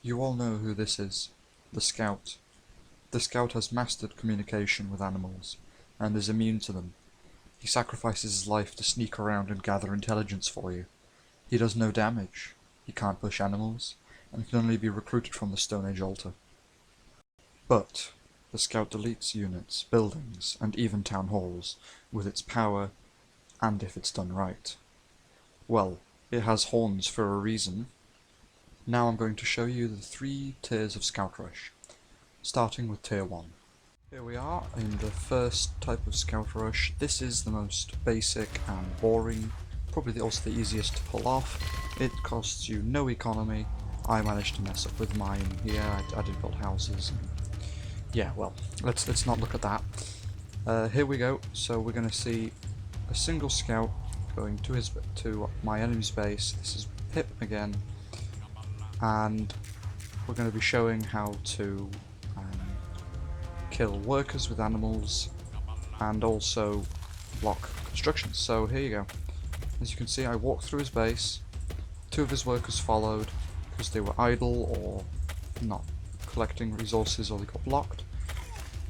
You all know who this is. The Scout. The Scout has mastered communication with animals, and is immune to them. He sacrifices his life to sneak around and gather intelligence for you. He does no damage. He can't push animals, and can only be recruited from the Stone Age altar. But the Scout deletes units, buildings, and even town halls with its power, and if it's done right. Well, it has horns for a reason. Now I'm going to show you the 3 tiers of Scout Rush, starting with Tier 1. Here we are in the first type of Scout Rush. This is the most basic and boring, probably also the easiest to pull off. It costs you no economy. I managed to mess up with mine here. I did build houses. And yeah, well, let's not look at that. Here we go. So we're going to see a single scout going to my enemy's base. This is Pip again, and we're going to be showing how to kill workers with animals and also block construction. So here you go. As you can see, I walked through his base. 2 of his workers followed because they were idle or not collecting resources, or they got blocked.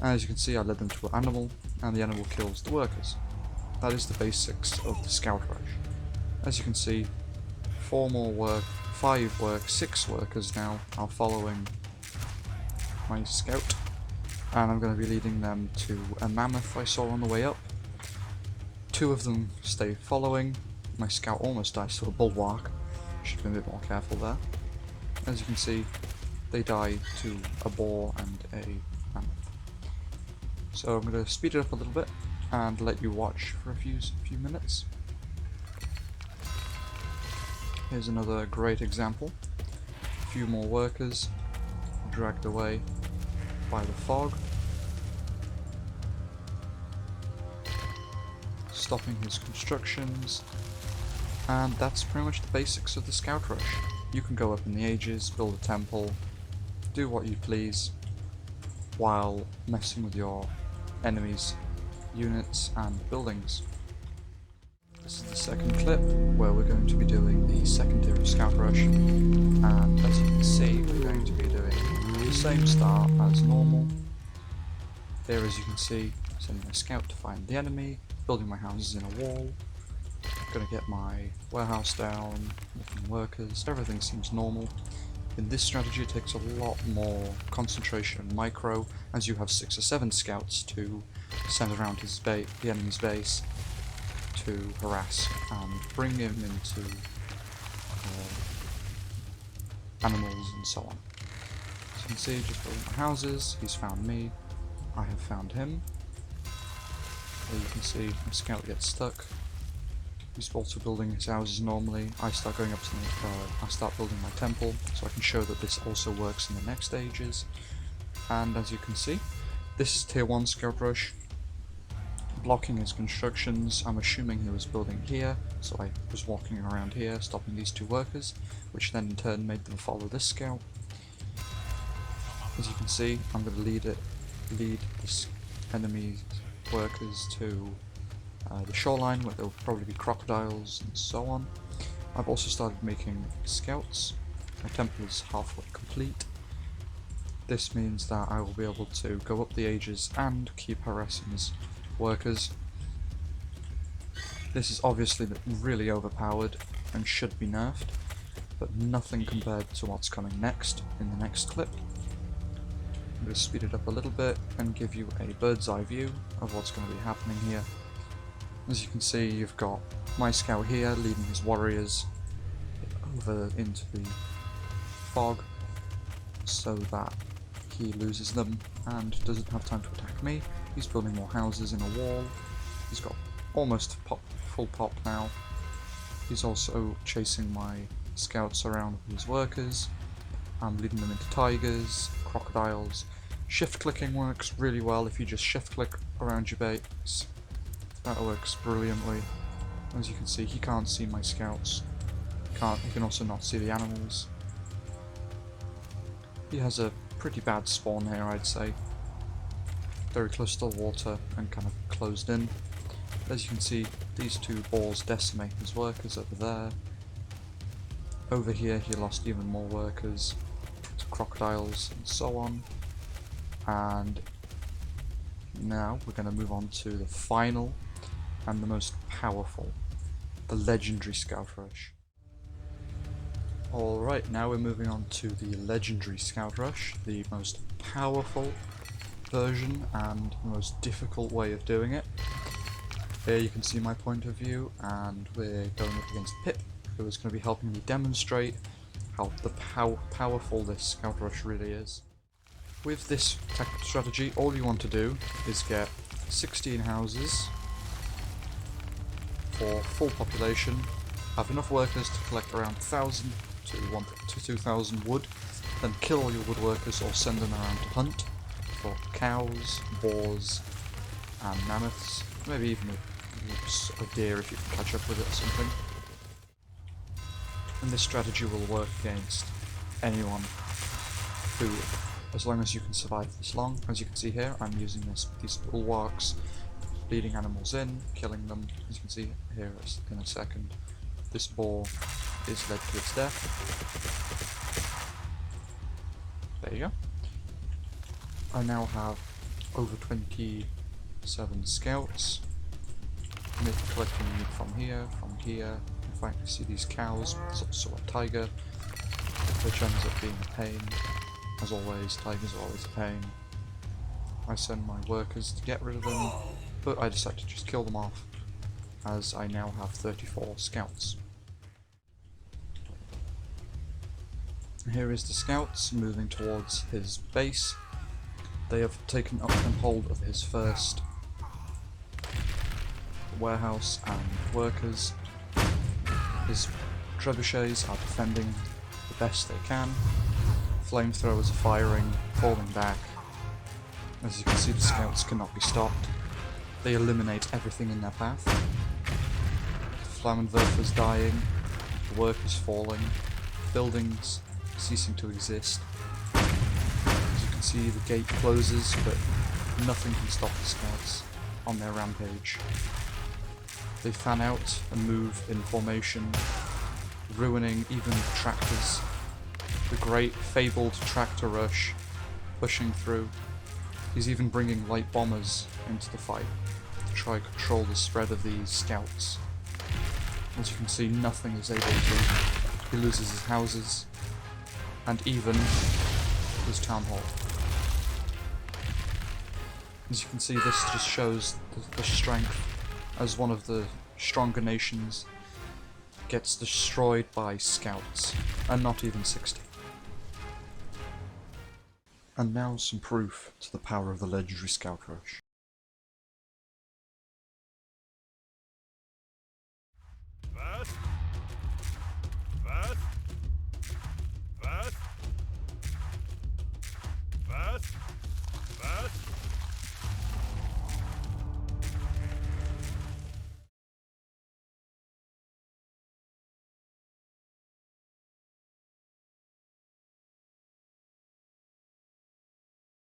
And as you can see, I led them to an animal, and the animal kills the workers. That is the basics of the Scout Rush. As you can see, 6 workers now are following my scout, and I'm going to be leading them to a mammoth I saw on the way up. 2 of them stay following. My scout almost dies to a bulwark. Should have been a bit more careful there. As you can see, they die to a boar and a mammoth. So I'm going to speed it up a little bit and let you watch for a few minutes. Here's another great example. A few more workers dragged away by the fog, stopping his constructions, and that's pretty much the basics of the Scout Rush. You can go up in the ages, build a temple, do what you please, while messing with your enemies' units and buildings. This is the second clip, where we're going to be doing the second tier of Scout Rush, and as you can see, we're going to be doing the same start as normal. Here, as you can see, sending my scout to find the enemy, building my houses in a wall, gonna get my warehouse down, looking workers, everything seems normal. In this strategy it takes a lot more concentration and micro, as you have 6 or 7 scouts to send around the enemy's base to harass and bring him into animals and so on. As you can see, just building my houses, he's found me, I have found him. There you can see my scout gets stuck. He's also building his houses normally. I start going up to I start building my temple, so I can show that this also works in the next stages. And as you can see, this is Tier 1 Scout Rush. Blocking his constructions, I'm assuming he was building here, so I was walking around here, stopping these 2 workers, which then in turn made them follow this scout. As you can see, I'm going to lead this enemy's workers to the shoreline, where there will probably be crocodiles and so on. I've also started making scouts. My temple is halfway complete. This means that I will be able to go up the ages and keep harassing his workers. This is obviously really overpowered and should be nerfed, but nothing compared to what's coming next in the next clip. I'm going to speed it up a little bit and give you a bird's eye view of what's going to be happening here. As you can see, you've got my scout here leading his warriors over into the fog so that he loses them and doesn't have time to attack me. He's building more houses in a wall. He's got almost full pop now. He's also chasing my scouts around with his workers. I'm leading them into tigers, crocodiles. Shift clicking works really well if you just shift click around your base. That works brilliantly. As you can see, he can't see my scouts. He can also not see the animals. He has a pretty bad spawn here, I'd say. Very close to the water and kind of closed in. As you can see, these 2 balls decimate his workers over there. Over here he lost even more workers. to crocodiles and so on. And now we're going to move on to the final and the most powerful, the legendary Scout Rush. Alright, now we're moving on to the legendary Scout Rush, the most powerful version and the most difficult way of doing it. Here you can see my point of view, and we're going up against Pip, who is going to be helping me demonstrate how powerful this Scout Rush really is. With this strategy, all you want to do is get 16 houses for full population, have enough workers to collect around 1,000 to 2,000 wood, then kill all your woodworkers or send them around to hunt for cows, boars, and mammoths, maybe even a deer if you can catch up with it or something. And this strategy will work against anyone who, as long as you can survive this long. As you can see here, I'm using these bulwarks, leading animals in, killing them. As you can see here in a second, this boar is led to its death. There you go. I now have over 27 scouts, collecting meat from here. In fact, you see these cows, there's also a tiger, which ends up being a pain. As always, tigers are always a pain. I send my workers to get rid of them, but I decide to just kill them off, as I now have 34 scouts. Here is the scouts moving towards his base. They have taken up and hold of his first warehouse and workers. His trebuchets are defending the best they can. Flamethrowers are firing, falling back. As you can see, the scouts cannot be stopped. They eliminate everything in their path. The Flammenwerfer's dying, the workers falling, buildings ceasing to exist. As you can see, the gate closes, but nothing can stop the scouts on their rampage. They fan out and move in formation, ruining even tractors. The great fabled tractor rush pushing through. He's even bringing light bombers into the fight to try and control the spread of these scouts. As you can see, nothing is able to. He loses his houses and even his town hall. As you can see, this just shows the strength as one of the stronger nations gets destroyed by scouts, and not even 60. And now some proof to the power of the legendary Scout Rush.